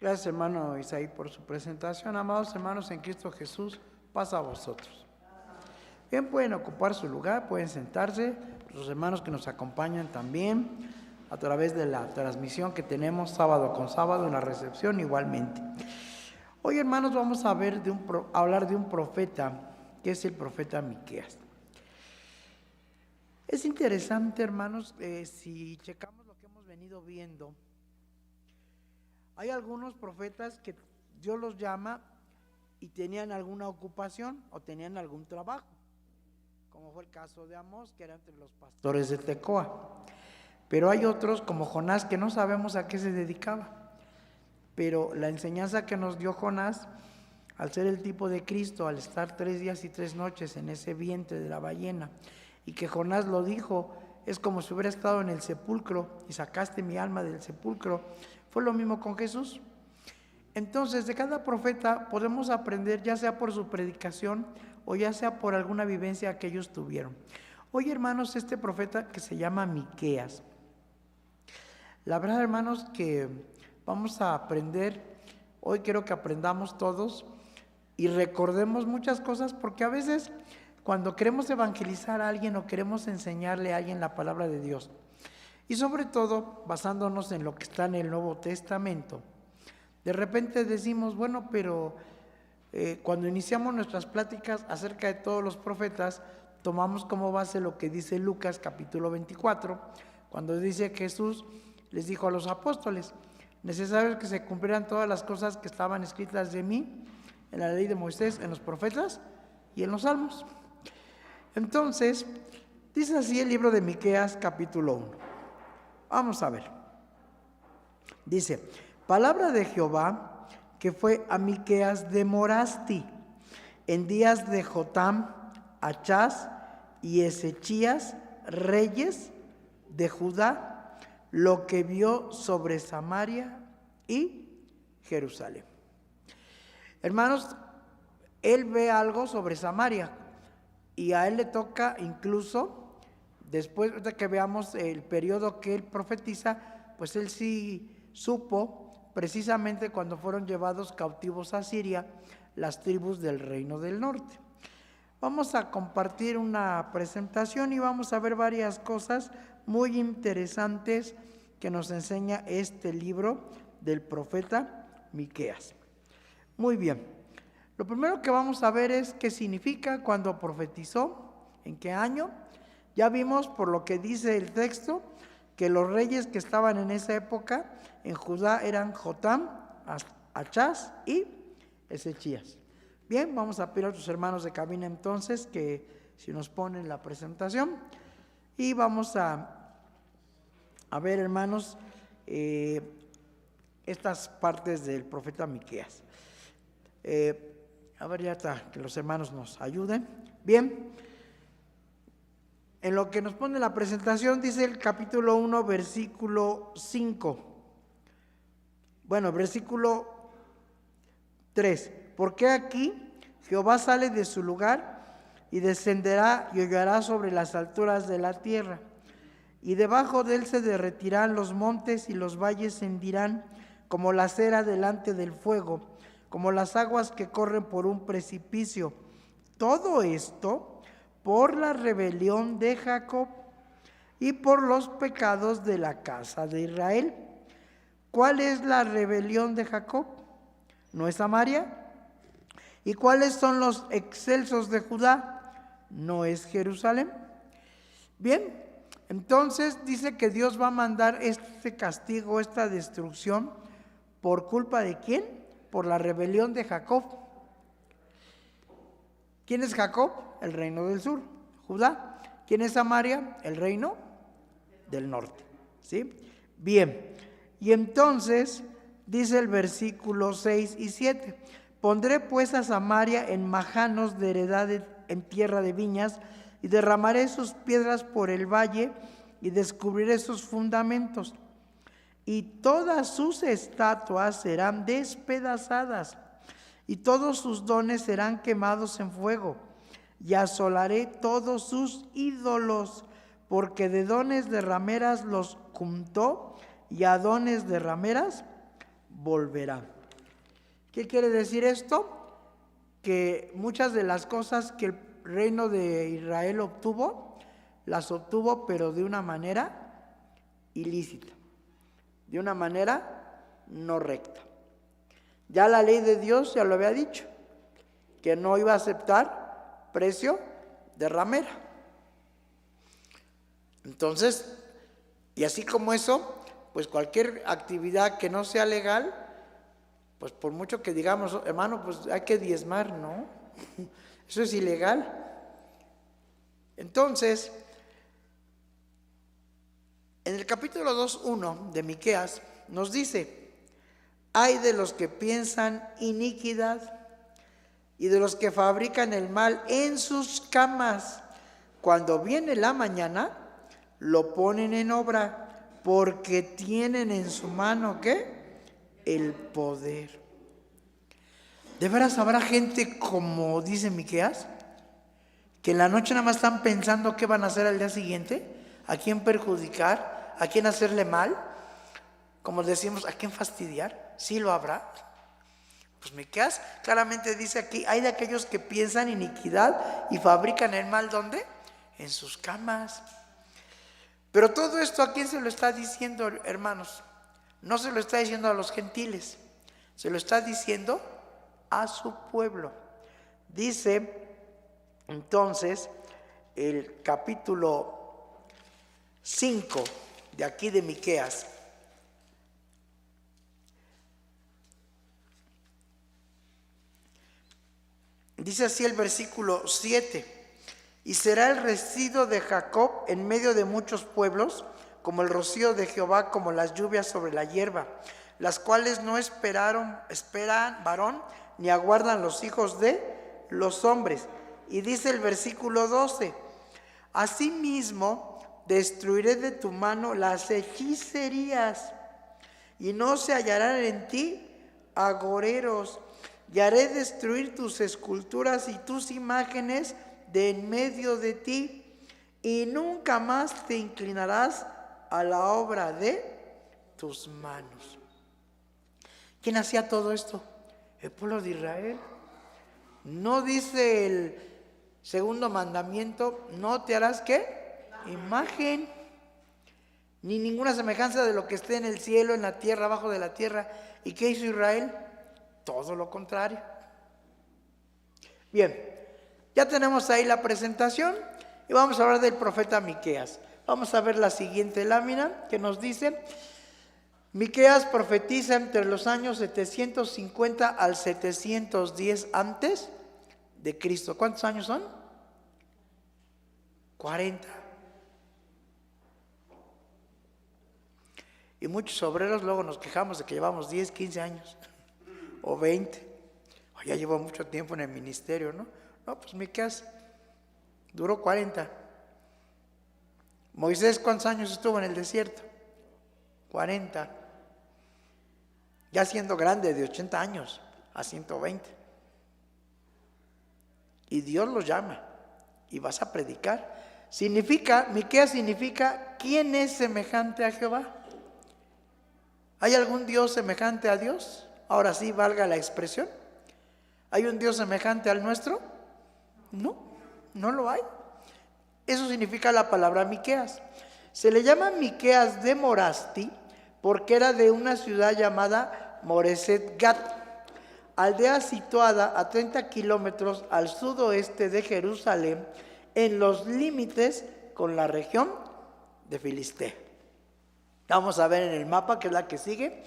Gracias, hermano Isaí, por su presentación. Amados hermanos en Cristo Jesús, paz a vosotros. Bien, pueden ocupar su lugar, pueden sentarse. Los hermanos que nos acompañan también a través de la transmisión que tenemos sábado con sábado en la recepción igualmente. Hoy, hermanos, vamos a hablar de un profeta, que es el profeta Miqueas. Es interesante, hermanos, si checamos lo que hemos venido viendo. Hay algunos profetas que Dios los llama y tenían alguna ocupación o tenían algún trabajo, como fue el caso de Amós, que era entre los pastores de Tecoa. Pero hay otros, como Jonás, que no sabemos a qué se dedicaba. Pero la enseñanza que nos dio Jonás, al ser el tipo de Cristo, al estar 3 días y 3 noches en ese vientre de la ballena, y que Jonás lo dijo, es como si hubiera estado en el sepulcro y sacaste mi alma del sepulcro. Fue lo mismo con Jesús. Entonces, de cada profeta podemos aprender, ya sea por su predicación o ya sea por alguna vivencia que ellos tuvieron. Hoy, hermanos, este profeta que se llama Miqueas. La verdad, hermanos, que vamos a aprender, hoy quiero que aprendamos todos y recordemos muchas cosas, porque a veces cuando queremos evangelizar a alguien o queremos enseñarle a alguien la palabra de Dios, y sobre todo basándonos en lo que está en el Nuevo Testamento, de repente decimos, bueno, pero cuando iniciamos nuestras pláticas acerca de todos los profetas, tomamos como base lo que dice Lucas capítulo 24, cuando dice que Jesús les dijo a los apóstoles: necesario es que se cumplieran todas las cosas que estaban escritas de mí en la ley de Moisés, en los profetas y en los salmos. Entonces, dice así el libro de Miqueas capítulo 1. Vamos a ver. Dice: palabra de Jehová que fue a Miqueas de Morasti en días de Jotam, Achaz y Ezechías, reyes de Judá, lo que vio sobre Samaria y Jerusalén. Hermanos, él ve algo sobre Samaria y a él le toca incluso, después de que veamos el periodo que él profetiza, pues él sí supo precisamente cuando fueron llevados cautivos a Siria las tribus del reino del norte. Vamos a compartir una presentación y vamos a ver varias cosas muy interesantes que nos enseña este libro del profeta Miqueas. Muy bien, lo primero que vamos a ver es qué significa cuando profetizó, en qué año. Ya vimos por lo que dice el texto que los reyes que estaban en esa época en Judá eran Jotam, Achaz y Ezechías. Bien, vamos a pedir a tus hermanos de cabina entonces que si nos ponen la presentación y vamos a ver, hermanos, estas partes del profeta Miqueas. A ver, ya está, que los hermanos nos ayuden. Bien, en lo que nos pone la presentación dice el capítulo 1, versículo 5. Bueno, versículo 3. Porque aquí Jehová sale de su lugar y descenderá y hollará sobre las alturas de la tierra. Y debajo de él se derretirán los montes y los valles se hendirán como la cera delante del fuego, como las aguas que corren por un precipicio. Todo esto por la rebelión de Jacob y por los pecados de la casa de Israel. ¿Cuál es la rebelión de Jacob? ¿No es Samaria? ¿Y cuáles son los excelsos de Judá? ¿No es Jerusalén? Bien, entonces dice que Dios va a mandar este castigo, esta destrucción, ¿por culpa de quién? Por la rebelión de Jacob. ¿Quién es Jacob? El reino del sur. Judá. ¿Quién es Samaria? El reino del norte. ¿Sí? Bien. Y entonces dice el versículo 6 y 7. Pondré pues a Samaria en majanos de heredad en tierra de viñas, y derramaré sus piedras por el valle, y descubriré sus fundamentos. Y todas sus estatuas serán despedazadas, y todos sus dones serán quemados en fuego, y asolaré todos sus ídolos, porque de dones de rameras los juntó, y a dones de rameras volverá. ¿Qué quiere decir esto? Que muchas de las cosas que el reino de Israel obtuvo, las obtuvo pero de una manera ilícita, de una manera no recta. Ya la ley de Dios ya lo había dicho, que no iba a aceptar precio de ramera. Entonces, y así como eso, pues cualquier actividad que no sea legal, pues por mucho que digamos, hermano, pues hay que diezmar, ¿no? Eso es ilegal. Entonces, en el capítulo 2:1 de Miqueas nos dice: ay de los que piensan iniquidad y de los que fabrican el mal en sus camas. Cuando viene la mañana, lo ponen en obra, porque tienen en su mano, ¿qué? El poder. ¿De veras habrá gente, como dice Miqueas, que en la noche nada más están pensando qué van a hacer al día siguiente? ¿A quién perjudicar? ¿A quién hacerle mal? Como decimos, ¿a quién fastidiar? ¿Sí lo habrá? Pues Miqueas claramente dice aquí: hay de aquellos que piensan iniquidad y fabrican el mal, ¿dónde? En sus camas. Pero todo esto, ¿a quién se lo está diciendo, hermanos? No se lo está diciendo a los gentiles, se lo está diciendo a su pueblo. Dice entonces el capítulo 5 de aquí de Miqueas: dice así el versículo 7: y será el residuo de Jacob en medio de muchos pueblos, como el rocío de Jehová, como las lluvias sobre la hierba, las cuales no esperan varón, ni aguardan los hijos de los hombres. Y dice el versículo 12: asimismo destruiré de tu mano las hechicerías, y no se hallarán en ti agoreros, y haré destruir tus esculturas y tus imágenes de en medio de ti, y nunca más te inclinarás a la obra de tus manos. ¿Quién hacía todo esto? El pueblo de Israel. ¿No dice el segundo mandamiento: no te harás qué? Imagen, ni ninguna semejanza de lo que esté en el cielo, en la tierra, abajo de la tierra? ¿Y qué hizo Israel? Todo lo contrario. Bien, ya tenemos ahí la presentación y vamos a hablar del profeta Miqueas. Vamos a ver la siguiente lámina que nos dice: Miqueas profetiza entre los años 750 al 710 antes de Cristo. ¿Cuántos años son? 40. Y muchos obreros luego nos quejamos de que llevamos 10, 15 años o 20. O ya llevo mucho tiempo en el ministerio, ¿no? No, pues Miqueas duró 40. Moisés, ¿cuántos años estuvo en el desierto? 40. Ya siendo grande, de 80 años a 120. Y Dios los llama y vas a predicar. Miqueas significa: ¿quién es semejante a Jehová? ¿Hay algún Dios semejante a Dios? Ahora sí, valga la expresión. ¿Hay un Dios semejante al nuestro? No, no lo hay. Eso significa la palabra Miqueas. Se le llama Miqueas de Morasti porque era de una ciudad llamada Moreset Gat, aldea situada a 30 kilómetros al sudoeste de Jerusalén, en los límites con la región de Filistea. Vamos a ver en el mapa, que es la que sigue.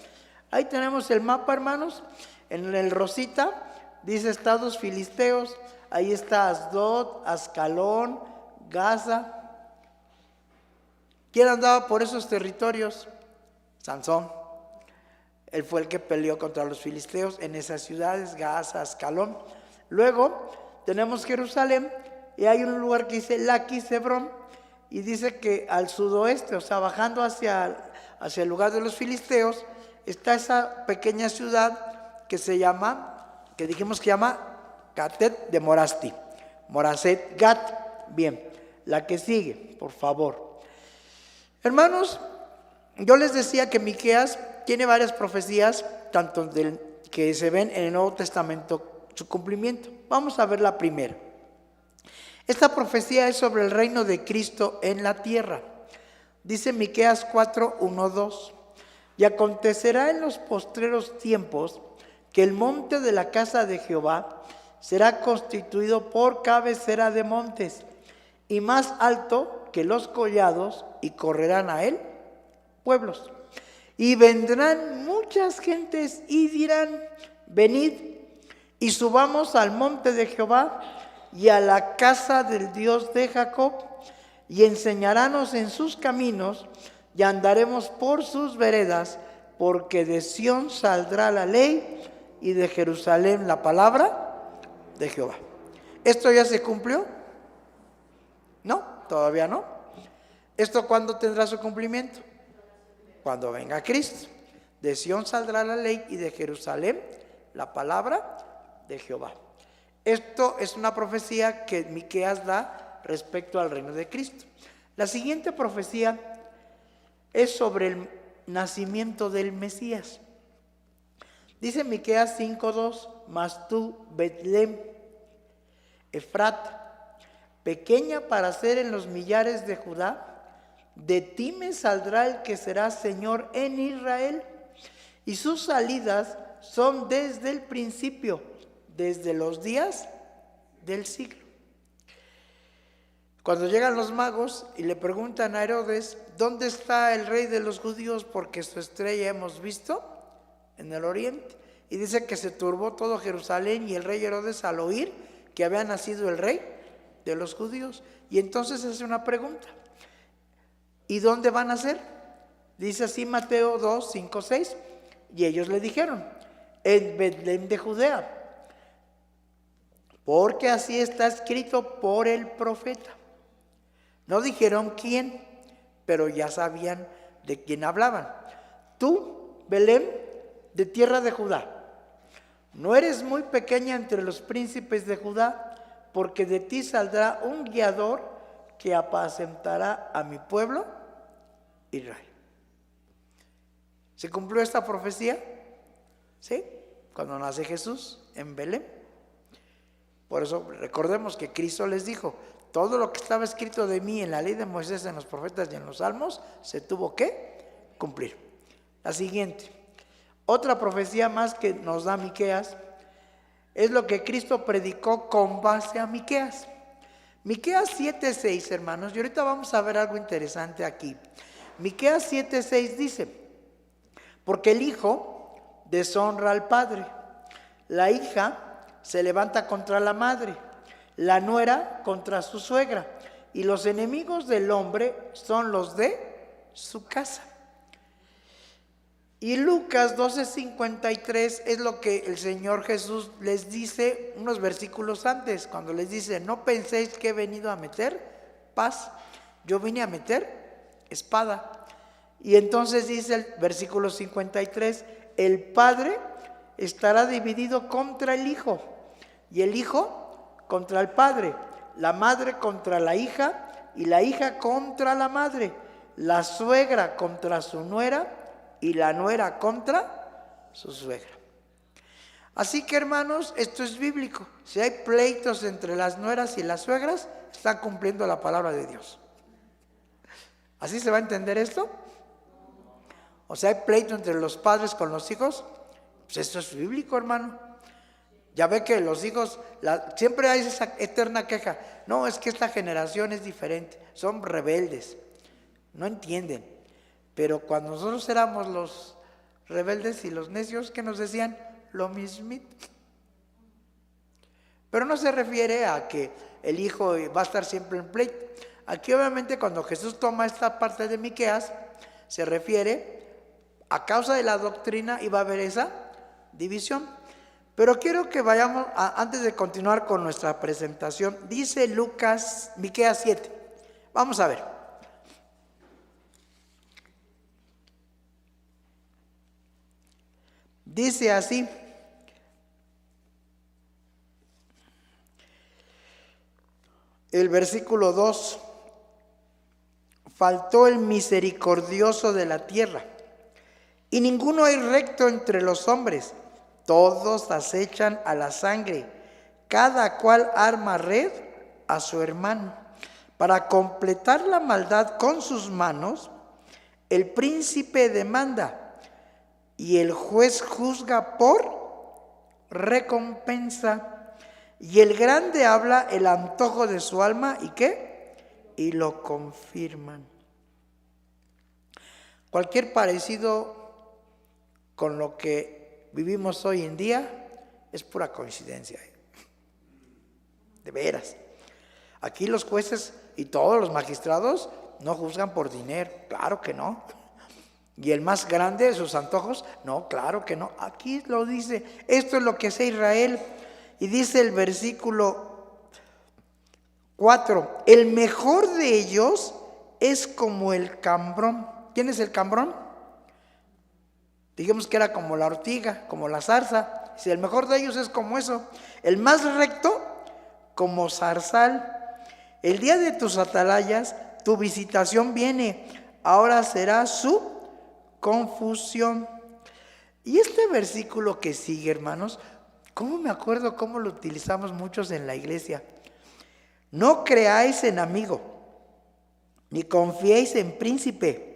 Ahí tenemos el mapa, hermanos. En el rosita dice estados filisteos. Ahí está Asdod, Ascalón, Gaza. ¿Quién andaba por esos territorios? Sansón. Él fue el que peleó contra los filisteos en esas ciudades, Gaza, Ascalón. Luego tenemos Jerusalén y hay un lugar que dice Laquis, Hebrón, y dice que al sudoeste, o sea, bajando hacia el lugar de los filisteos, está esa pequeña ciudad que se llama, que dijimos que llama Gatet de Morasti, Moraset Gat. Bien, la que sigue, por favor. Hermanos, yo les decía que Miqueas tiene varias profecías, tanto del que se ven en el Nuevo Testamento su cumplimiento. Vamos a ver la primera. Esta profecía es sobre el reino de Cristo en la tierra. Dice Miqueas 4, 1, 2. Y acontecerá en los postreros tiempos que el monte de la casa de Jehová será constituido por cabecera de montes y más alto que los collados, y correrán a él pueblos. Y vendrán muchas gentes y dirán: venid y subamos al monte de Jehová y a la casa del Dios de Jacob, y enseñarános en sus caminos, y andaremos por sus veredas, porque de Sión saldrá la ley y de Jerusalén la palabra de Jehová. ¿Esto ya se cumplió? No, todavía no. ¿Esto cuándo tendrá su cumplimiento? Cuando venga Cristo. De Sión saldrá la ley y de Jerusalén la palabra de Jehová. Esto es una profecía que Miqueas da respecto al reino de Cristo. La siguiente profecía es sobre el nacimiento del Mesías. Dice Miqueas 5:2: mas tú, Betlem, Efrata, pequeña para ser en los millares de Judá, de ti me saldrá el que será Señor en Israel, y sus salidas son desde el principio, desde los días del siglo. Cuando llegan los magos y le preguntan a Herodes: ¿dónde está el rey de los judíos? Porque su estrella hemos visto en el oriente. Y dice que se turbó todo Jerusalén y el rey Herodes al oír que había nacido el rey de los judíos. Y entonces hace una pregunta: ¿y dónde van a nacer? Dice así Mateo 2, 5, 6. Y ellos le dijeron: en Betlem de Judea, porque así está escrito por el profeta. No dijeron quién, pero ya sabían de quién hablaban. Tú, Belén, de tierra de Judá, no eres muy pequeña entre los príncipes de Judá, porque de ti saldrá un guiador que apacentará a mi pueblo Israel. ¿Se cumplió esta profecía? ¿Sí? Cuando nace Jesús en Belén. Por eso recordemos que Cristo les dijo: todo lo que estaba escrito de mí en la ley de Moisés, en los profetas y en los salmos, se tuvo que cumplir. La siguiente, otra profecía más que nos da Miqueas, es lo que Cristo predicó con base a Miqueas. Miqueas 7:6, hermanos, y ahorita vamos a ver algo interesante aquí. Miqueas 7:6 dice: porque el hijo deshonra al padre, la hija se levanta contra la madre, la nuera contra su suegra, y los enemigos del hombre son los de su casa. Y Lucas 12:53 es lo que el Señor Jesús les dice unos versículos antes, cuando les dice: no penséis que he venido a meter paz, yo vine a meter espada. Y entonces dice el versículo 53: el padre estará dividido contra el hijo, y el hijo contra el padre, la madre contra la hija, y la hija contra la madre, la suegra contra su nuera, y la nuera contra su suegra. Así que, hermanos, esto es bíblico. Si hay pleitos entre las nueras y las suegras, están cumpliendo la palabra de Dios. ¿Así se va a entender esto? O sea, hay pleito entre los padres con los hijos, pues esto es bíblico, hermano. Ya ve que los hijos, siempre hay esa eterna queja: no, es que esta generación es diferente, son rebeldes, no entienden. Pero cuando nosotros éramos los rebeldes y los necios, ¿qué nos decían? Lo mismito. Pero no se refiere a que el hijo va a estar siempre en pleito. Aquí obviamente cuando Jesús toma esta parte de Miqueas, se refiere a causa de la doctrina y va a haber esa división. Pero quiero que vayamos, antes de continuar con nuestra presentación, dice Miqueas 7. Vamos a ver. Dice así: el versículo 2: faltó el misericordioso de la tierra, y ninguno hay recto entre los hombres. todos acechan a la sangre, cada cual arma red a su hermano. Para completar la maldad con sus manos, el príncipe demanda y el juez juzga por recompensa. Y el grande habla el antojo de su alma, ¿y qué? Y lo confirman. Cualquier parecido con lo que vivimos hoy en día es pura coincidencia. De veras. Aquí los jueces y todos los magistrados no juzgan por dinero, claro que no. Y el más grande de sus antojos, no, claro que no. Aquí lo dice, esto es lo que hace Israel. Y dice el versículo 4, el mejor de ellos es como el cambrón. ¿Quién es el cambrón? Digamos que era como la ortiga, como la zarza. Si el mejor de ellos es como eso. El más recto, como zarzal. El día de tus atalayas, tu visitación viene. Ahora será su confusión. Y este versículo que sigue, hermanos, ¿cómo me acuerdo cómo lo utilizamos muchos en la iglesia? No creáis en amigo, ni confiéis en príncipe.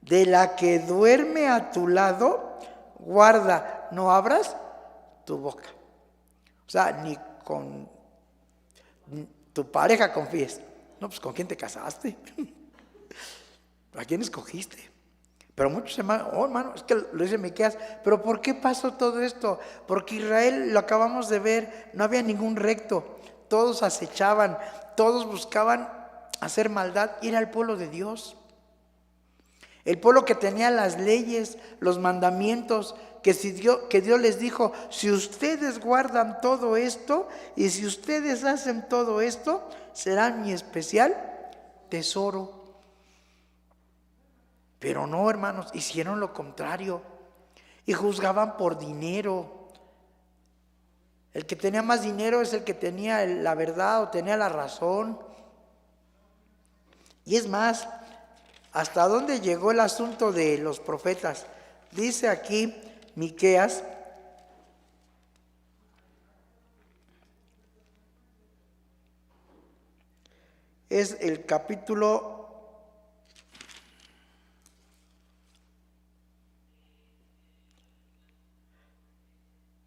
De la que duerme a tu lado, guarda, no abras tu boca. O sea, ni con tu pareja confíes. No, pues ¿con quién te casaste? ¿A quién escogiste? Pero muchos hermanos, oh hermano, es que lo dice Miqueas, pero ¿por qué pasó todo esto? Porque Israel, lo acabamos de ver, no había ningún recto, todos acechaban, todos buscaban hacer maldad, y era el pueblo de Dios. El pueblo que tenía las leyes, los mandamientos, que Dios les dijo, si ustedes guardan todo esto y si ustedes hacen todo esto, serán mi especial tesoro. Pero no, hermanos, hicieron lo contrario y juzgaban por dinero. El que tenía más dinero es el que tenía la verdad o tenía la razón. Y es más, ¿hasta dónde llegó el asunto de los profetas? Dice aquí Miqueas, es el capítulo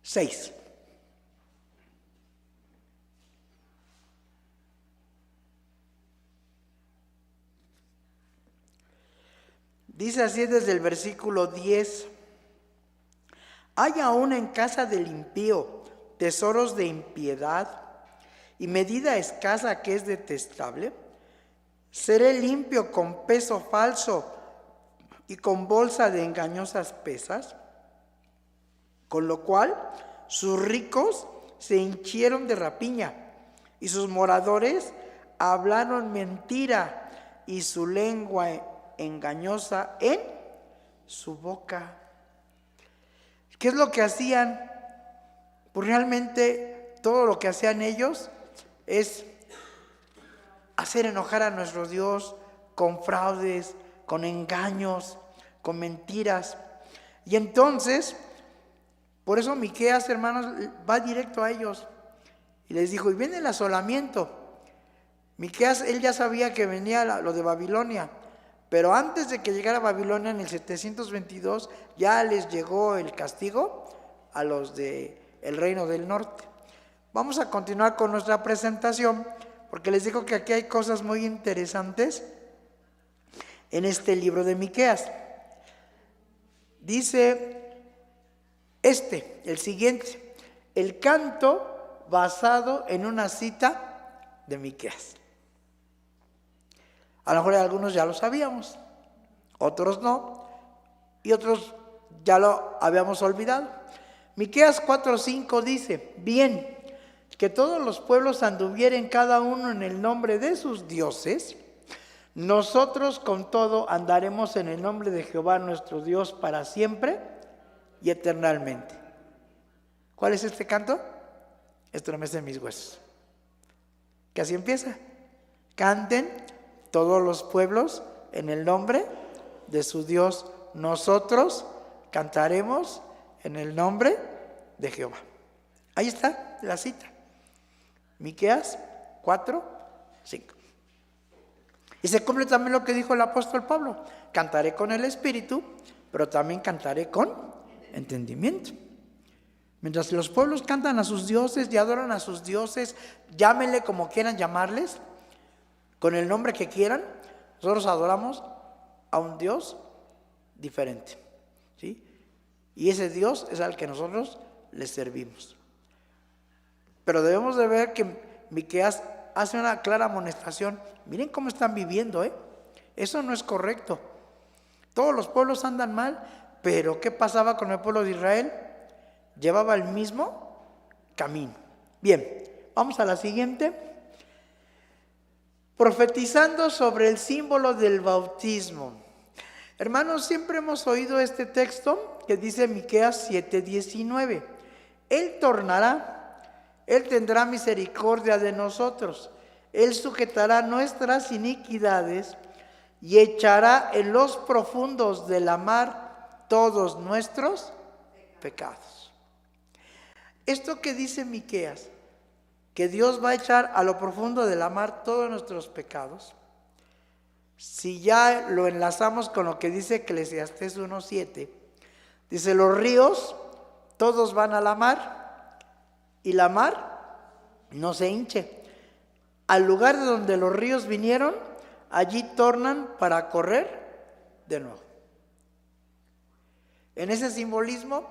6. Dice así desde el versículo 10. Hay aún en casa del impío tesoros de impiedad y medida escasa que es detestable. Seré limpio con peso falso y con bolsa de engañosas pesas, con lo cual sus ricos se hinchieron de rapiña y sus moradores hablaron mentira y su lengua engañosa en su boca. ¿Qué es lo que hacían? Pues realmente todo lo que hacían ellos es hacer enojar a nuestro Dios con fraudes, con engaños, con mentiras. Y entonces, por eso Miqueas, hermanos, va directo a ellos y les dijo, y viene el asolamiento. Miqueas, él ya sabía que venía lo de Babilonia, pero antes de que llegara Babilonia en el 722 ya les llegó el castigo a los del reino del norte. Vamos a continuar con nuestra presentación porque les digo que aquí hay cosas muy interesantes en este libro de Miqueas. Dice el siguiente, el canto basado en una cita de Miqueas. A lo mejor algunos ya lo sabíamos, otros no, y otros ya lo habíamos olvidado. Miqueas 4:5 dice, bien, que todos los pueblos anduvieren cada uno en el nombre de sus dioses, nosotros con todo andaremos en el nombre de Jehová nuestro Dios para siempre y eternamente. ¿Cuál es este canto? Estremece mis huesos. Que así empieza. Canten todos los pueblos en el nombre de su Dios. Nosotros cantaremos en el nombre de Jehová. Ahí está la cita. Miqueas 4:5. Y se cumple también lo que dijo el apóstol Pablo: cantaré con el espíritu, pero también cantaré con entendimiento. Mientras los pueblos cantan a sus dioses y adoran a sus dioses, llámenle como quieran llamarles, con el nombre que quieran, nosotros adoramos a un Dios diferente, ¿sí? Y ese Dios es al que nosotros le servimos. Pero debemos de ver que Miqueas hace una clara amonestación. Miren cómo están viviendo, eso no es correcto. Todos los pueblos andan mal, pero ¿qué pasaba con el pueblo de Israel? Llevaba el mismo camino. Bien, vamos a la siguiente. Profetizando sobre el símbolo del bautismo. Hermanos, siempre hemos oído este texto que dice Miqueas 7:19. Él tornará, Él tendrá misericordia de nosotros, Él sujetará nuestras iniquidades y echará en los profundos de la mar todos nuestros pecados. Esto que dice Miqueas, que Dios va a echar a lo profundo de la mar todos nuestros pecados, si ya lo enlazamos con lo que dice Eclesiastés 1:7, dice: los ríos todos van a la mar y la mar no se hinche. Al lugar de donde los ríos vinieron, allí tornan para correr de nuevo. En ese simbolismo,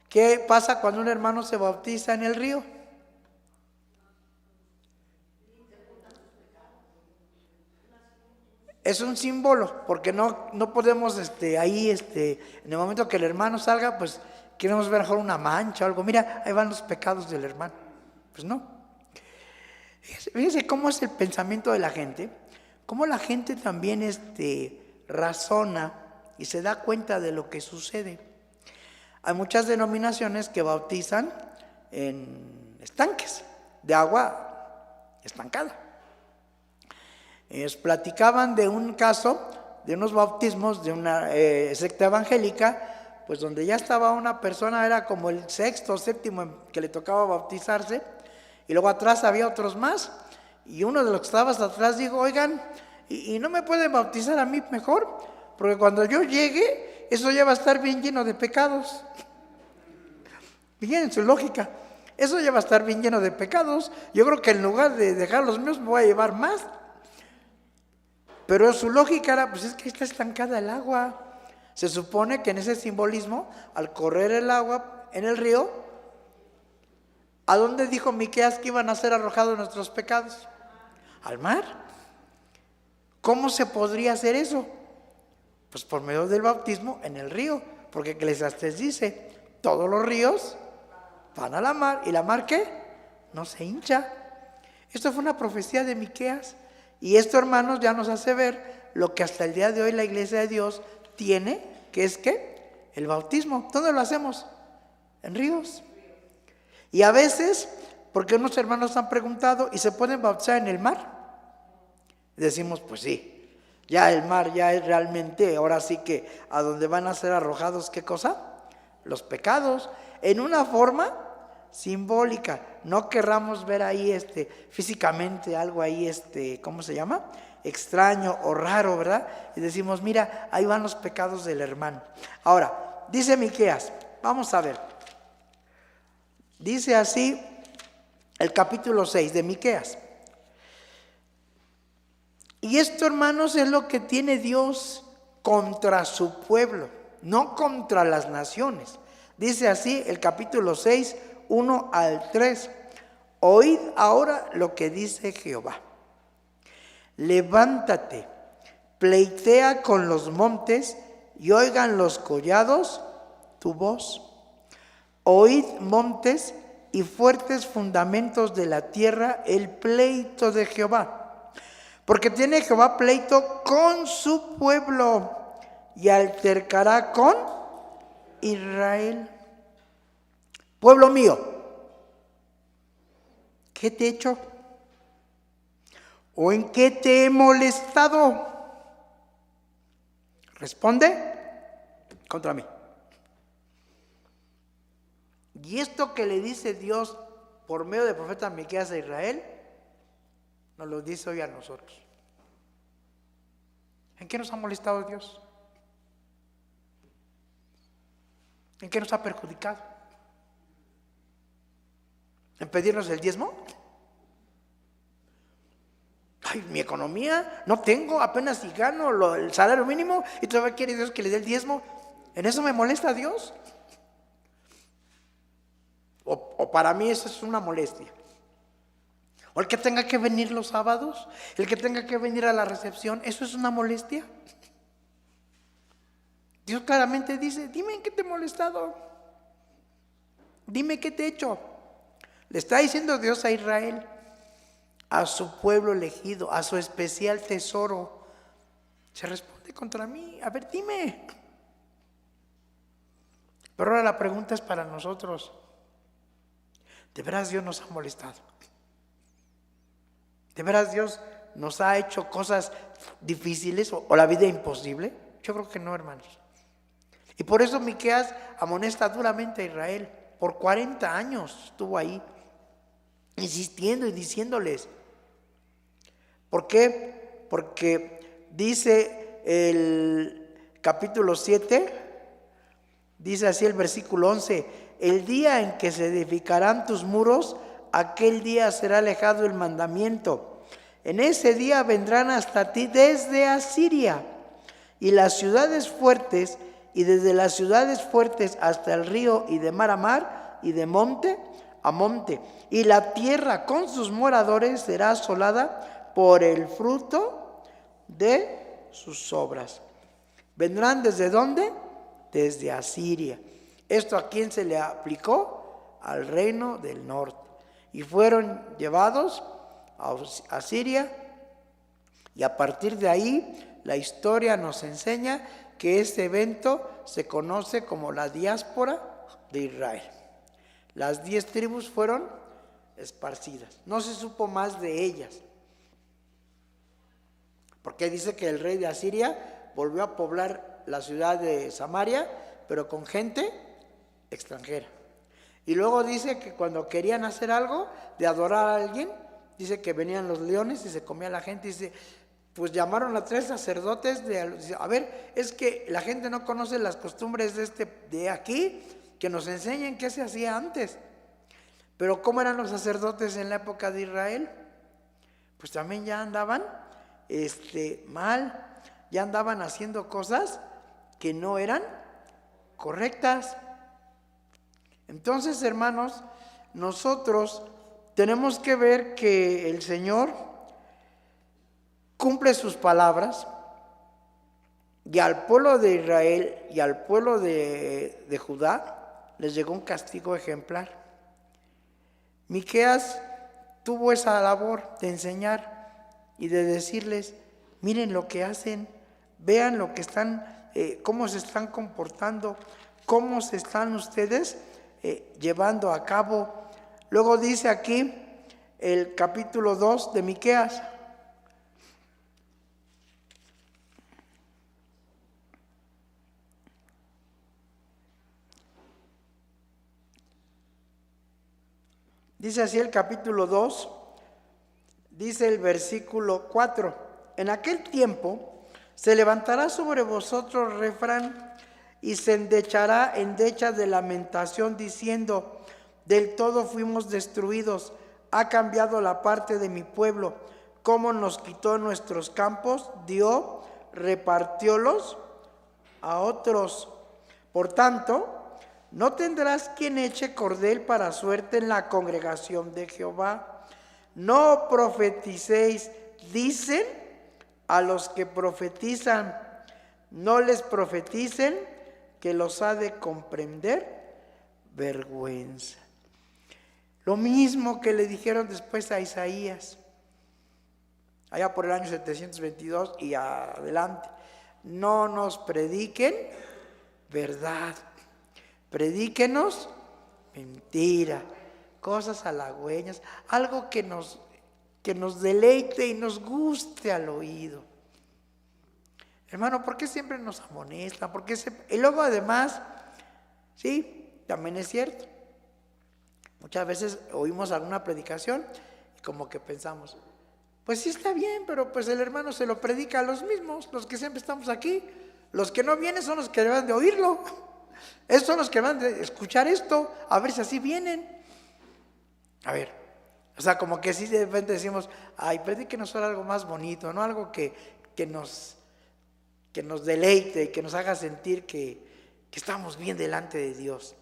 ¿qué pasa cuando un hermano se bautiza en el río? Es un símbolo, porque no podemos ahí, en el momento que el hermano salga, pues queremos ver mejor una mancha o algo. Mira, ahí van los pecados del hermano. Pues no. Fíjense cómo es el pensamiento de la gente, cómo la gente también razona y se da cuenta de lo que sucede. Hay muchas denominaciones que bautizan en estanques de agua estancada. Platicaban de un caso, de unos bautismos de una secta evangélica, pues donde ya estaba una persona, era como el sexto o séptimo que le tocaba bautizarse, y luego atrás había otros más, y uno de los que estaba hasta atrás dijo: oigan, ¿y no me pueden bautizar a mí mejor? Porque cuando yo llegue, eso ya va a estar bien lleno de pecados. Miren su lógica, eso ya va a estar bien lleno de pecados. Yo creo que en lugar de dejar los míos, me voy a llevar más. Pero su lógica era: pues es que está estancada el agua. Se supone que en ese simbolismo, al correr el agua en el río, ¿a dónde dijo Miqueas que iban a ser arrojados nuestros pecados? Al mar. ¿Cómo se podría hacer eso? Pues por medio del bautismo en el río, porque Eclesiastés dice: todos los ríos van a la mar, ¿y la mar qué? No se hincha. Esto fue una profecía de Miqueas, y esto, hermanos, ya nos hace ver lo que hasta el día de hoy la Iglesia de Dios tiene, que es ¿qué? El bautismo. ¿Dónde lo hacemos? En ríos. Y a veces, porque unos hermanos han preguntado: ¿y se pueden bautizar en el mar? Y decimos: pues sí, ya el mar ya es realmente, ahora sí que a donde van a ser arrojados, ¿qué cosa? Los pecados, en una forma simbólica. No querramos ver ahí físicamente algo ahí, ¿cómo se llama? Extraño o raro, ¿verdad? Y decimos: mira, ahí van los pecados del hermano. Ahora, dice Miqueas, vamos a ver. Dice así el capítulo 6 de Miqueas. Y esto, hermanos, es lo que tiene Dios contra su pueblo, no contra las naciones. Dice así el capítulo 6, 1 al 3. Oíd ahora lo que dice Jehová. Levántate, pleitea con los montes y oigan los collados tu voz. Oíd, montes y fuertes fundamentos de la tierra, el pleito de Jehová. Porque tiene Jehová pleito con su pueblo y altercará con Israel. Pueblo mío, ¿qué te he hecho? ¿O en qué te he molestado? Responde contra mí. Y esto que le dice Dios por medio del profeta Miqueas a Israel, nos lo dice hoy a nosotros. ¿En qué nos ha molestado Dios? ¿En qué nos ha perjudicado? ¿En pedirnos el diezmo? Ay, mi economía, no tengo, apenas si gano el salario mínimo y todavía quiere Dios que le dé el diezmo. ¿En eso me molesta a Dios? O para mí eso es una molestia. O el que tenga que venir los sábados, el que tenga que venir a la recepción, ¿eso es una molestia? Dios claramente dice, dime en qué te he molestado. Dime qué te he hecho. Le está diciendo Dios a Israel, a su pueblo elegido, a su especial tesoro. Se responde contra mí. A ver, dime. Pero ahora la pregunta es para nosotros. ¿De veras Dios nos ha molestado? ¿De veras Dios nos ha hecho cosas difíciles o la vida imposible? Yo creo que no, hermanos. Y por eso Miqueas amonesta duramente a Israel. Por 40 años estuvo ahí, insistiendo y diciéndoles. ¿Por qué? Porque dice el capítulo 7, dice así el versículo 11, el día en que se edificarán tus muros, aquel día será alejado el mandamiento. En ese día vendrán hasta ti desde Asiria y las ciudades fuertes, y desde las ciudades fuertes hasta el río, y de mar a mar, y de monte a monte. Y la tierra con sus moradores será asolada por el fruto de sus obras. ¿Vendrán desde dónde? Desde Asiria. ¿Esto a quién se le aplicó? Al reino del norte. Y fueron llevados a Siria, y a partir de ahí la historia nos enseña que este evento se conoce como la diáspora de Israel. Las 10 tribus fueron esparcidas, no se supo más de ellas, porque dice que el rey de Asiria volvió a poblar la ciudad de Samaria, pero con gente extranjera. Y luego dice que cuando querían hacer algo de adorar a alguien, dice que venían los leones y se comía la gente. Dice, pues llamaron a 3 sacerdotes a ver, es que la gente no conoce las costumbres de aquí, que nos enseñen qué se hacía antes. Pero ¿cómo eran los sacerdotes en la época de Israel? Pues también ya andaban mal, ya andaban haciendo cosas que no eran correctas. Entonces, hermanos, nosotros tenemos que ver que el Señor cumple sus palabras, y al pueblo de Israel y al pueblo de Judá les llegó un castigo ejemplar. Miqueas tuvo esa labor de enseñar y de decirles, miren lo que hacen, vean lo que están, cómo se están comportando, cómo se están ustedes llevando a cabo. Luego dice aquí el capítulo 2 de Miqueas. Dice así el capítulo 2, dice el versículo 4, en aquel tiempo se levantará sobre vosotros refrán y se endechará endecha de lamentación diciendo, del todo fuimos destruidos, ha cambiado la parte de mi pueblo, cómo nos quitó nuestros campos, dio, repartiólos a otros. Por tanto, no tendrás quien eche cordel para suerte en la congregación de Jehová. No profeticéis, dicen a los que profetizan, no les profeticen, que los ha de comprender vergüenza. Lo mismo que le dijeron después a Isaías, allá por el año 722 y adelante. No nos prediquen verdad, predíquenos mentira, cosas halagüeñas, algo que nos deleite y nos guste al oído. Hermano, ¿por qué siempre nos amonestan? Y luego además, sí, también es cierto, Muchas veces oímos alguna predicación y como que pensamos, pues sí está bien, pero pues el hermano se lo predica a los mismos, los que siempre estamos aquí. Los que no vienen son los que deben de oírlo. Esos son los que van a escuchar esto, a ver si así vienen. A ver, o sea, como que si de repente decimos, ay, predíquenos ahora algo más bonito, ¿no? Algo que nos deleite, que nos haga sentir que estamos bien delante de Dios.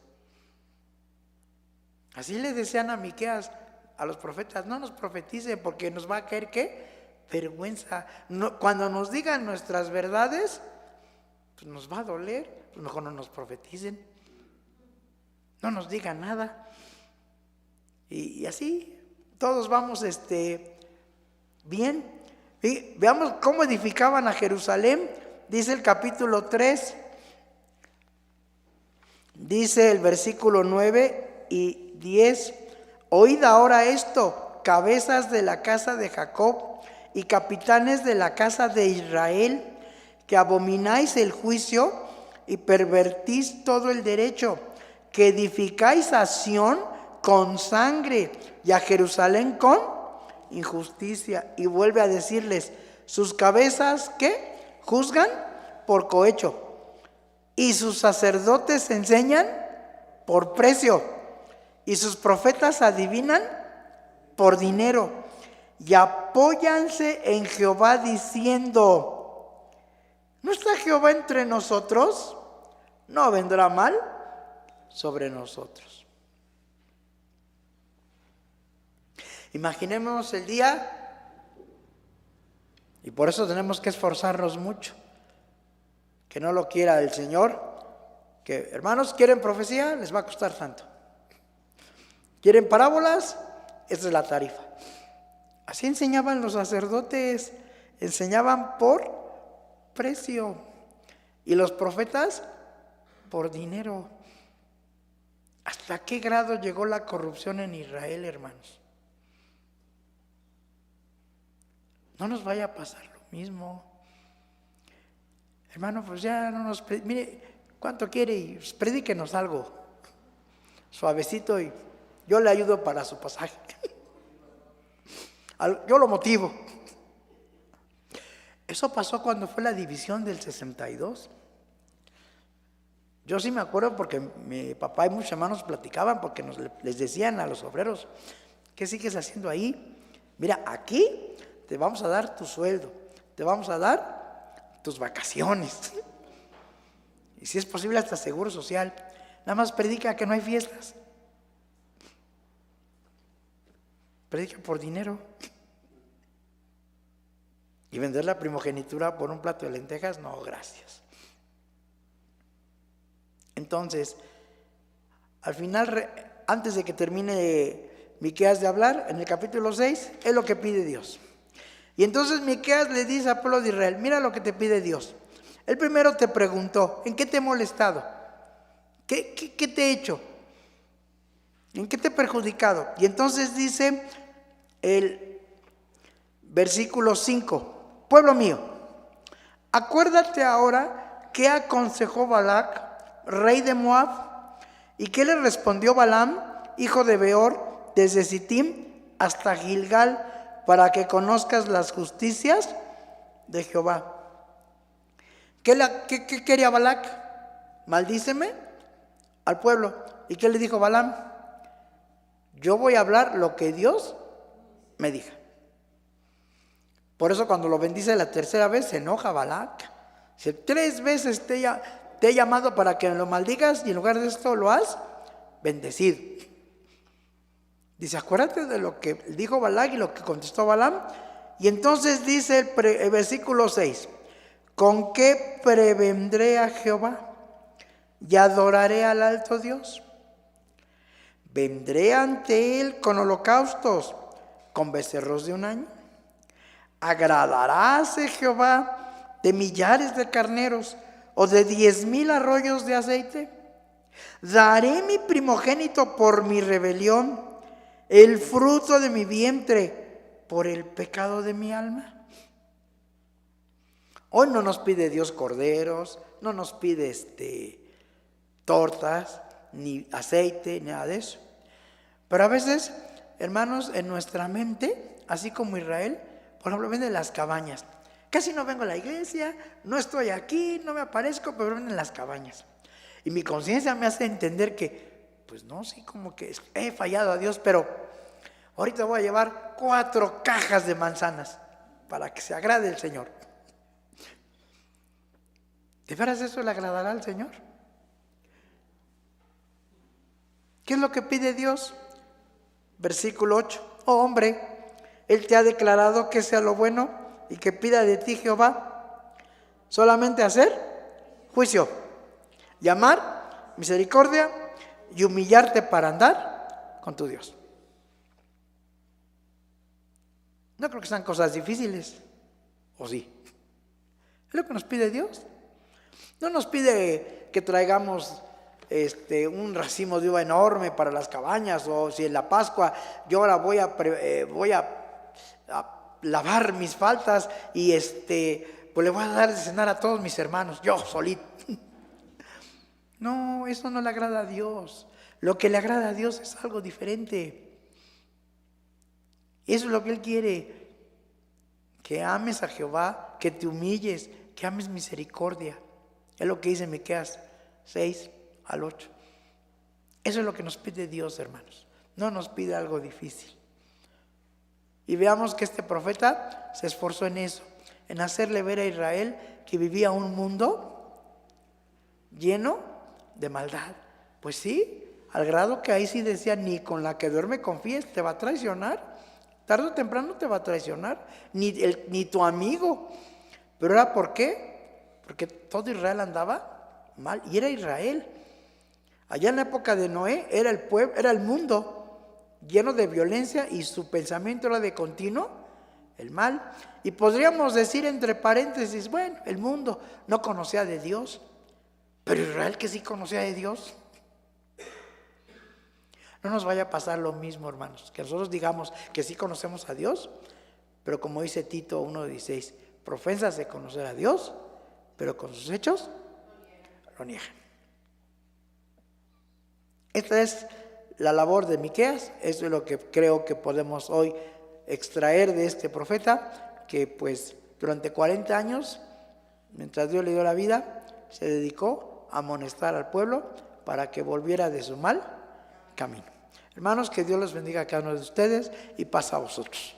Así le decían a Miqueas, a los profetas, no nos profeticen porque nos va a caer, ¿qué? Vergüenza. No, cuando nos digan nuestras verdades, pues nos va a doler, pues mejor no nos profeticen, no nos digan nada. Y así, todos vamos bien. Y veamos cómo edificaban a Jerusalén. Dice el capítulo 3, dice el versículo 9 y 10. Oíd ahora esto, cabezas de la casa de Jacob y capitanes de la casa de Israel, que abomináis el juicio y pervertís todo el derecho, que edificáis a Sión con sangre y a Jerusalén con injusticia. Y vuelve a decirles, sus cabezas, ¿qué? Juzgan por cohecho, y sus sacerdotes enseñan por precio, y sus profetas adivinan por dinero, y apóyanse en Jehová diciendo, ¿no está Jehová entre nosotros? No vendrá mal sobre nosotros. Imaginemos el día, y por eso tenemos que esforzarnos mucho, que no lo quiera el Señor, que hermanos, ¿quieren profecía? Les va a costar tanto. ¿Quieren parábolas? Esa es la tarifa. Así enseñaban los sacerdotes, enseñaban por precio, y los profetas por dinero. ¿Hasta qué grado llegó la corrupción en Israel, hermanos? No nos vaya a pasar lo mismo. Hermano, pues ya no nos... Mire, ¿cuánto quiere? Y pues, predíquenos algo suavecito y yo le ayudo para su pasaje. Yo lo motivo. Eso pasó cuando fue la división del 62. Yo sí me acuerdo porque mi papá y muchos hermanos platicaban, porque les decían a los obreros, ¿qué sigues haciendo ahí? Mira, aquí te vamos a dar tu sueldo, te vamos a dar tus vacaciones, y si es posible hasta seguro social. Nada más predica que no hay fiestas. Predica por dinero. Y vender la primogenitura por un plato de lentejas, no, gracias. Entonces, al final, antes de que termine Miqueas de hablar, en el capítulo 6, es lo que pide Dios. Y entonces Miqueas le dice al pueblo de Israel, mira lo que te pide Dios. Él primero te preguntó, ¿en qué te he molestado? ¿Qué te he hecho? ¿En qué te he perjudicado? Y entonces dice el versículo 5, pueblo mío, acuérdate ahora qué aconsejó Balac, rey de Moab, y qué le respondió Balaam, hijo de Beor, desde Sittim hasta Gilgal, para que conozcas las justicias de Jehová. ¿Qué quería Balac? Maldíceme al pueblo. ¿Y qué le dijo Balaam? Yo voy a hablar lo que Dios me diga. Por eso cuando lo bendice la tercera vez se enoja Balac. Si 3 veces te he llamado para que lo maldigas y en lugar de esto lo has bendecido. Dice, acuérdate de lo que dijo Balac y lo que contestó Balaam. Y entonces dice el versículo 6, ¿con qué prevendré a Jehová y adoraré al alto Dios? Vendré ante él con holocaustos, con becerros de un año. ¿Agradaráse Jehová de millares de carneros o de 10,000 arroyos de aceite? Daré mi primogénito por mi rebelión, el fruto de mi vientre por el pecado de mi alma. Hoy no nos pide Dios corderos, no nos pide tortas, ni aceite, nada de eso. Pero a veces, hermanos, en nuestra mente, así como Israel, por ejemplo, ven en las cabañas. Casi no vengo a la iglesia, no estoy aquí, no me aparezco, pero ven en las cabañas. Y mi conciencia me hace entender que, pues no, sí, como que he fallado a Dios, pero ahorita voy a llevar 4 cajas de manzanas para que se agrade el Señor. ¿De veras eso le agradará al Señor? ¿Qué es lo que pide Dios? Versículo 8. Oh hombre, Él te ha declarado que sea lo bueno y que pida de ti Jehová solamente hacer juicio, llamar misericordia y humillarte para andar con tu Dios. No creo que sean cosas difíciles, ¿o sí? Es lo que nos pide Dios. No nos pide que traigamos un racimo de uva enorme para las cabañas, o si en la Pascua yo ahora voy a lavar mis faltas y pues le voy a dar de cenar a todos mis hermanos, yo solito. No, eso no le agrada a Dios. Lo que le agrada a Dios es algo diferente. Eso es lo que Él quiere, que ames a Jehová, que te humilles, que ames misericordia. Es lo que dice Miqueas 6 al 8. Eso es lo que nos pide Dios, hermanos. No nos pide algo difícil. Y veamos que este profeta se esforzó en eso, en hacerle ver a Israel que vivía un mundo lleno de maldad. Pues sí, al grado que ahí sí decía, ni con la que duerme confíes, te va a traicionar. Tarde o temprano te va a traicionar, ni tu amigo. ¿Pero era por qué? Porque todo Israel andaba mal, y era Israel. Allá en la época de Noé era el pueblo, era el mundo lleno de violencia, y su pensamiento era de continuo el mal. Y podríamos decir entre paréntesis, bueno, el mundo no conocía de Dios, pero Israel que sí conocía de Dios. No nos vaya a pasar lo mismo, hermanos, que nosotros digamos que sí conocemos a Dios, pero como dice Tito 1:16, profesas de conocer a Dios, pero con sus hechos lo niegan. Esta es la labor de Miqueas. Eso es lo que creo que podemos hoy extraer de este profeta, que pues durante 40 años, mientras Dios le dio la vida, se dedicó a amonestar al pueblo para que volviera de su mal camino. Hermanos, que Dios los bendiga a cada uno de ustedes y paz a vosotros.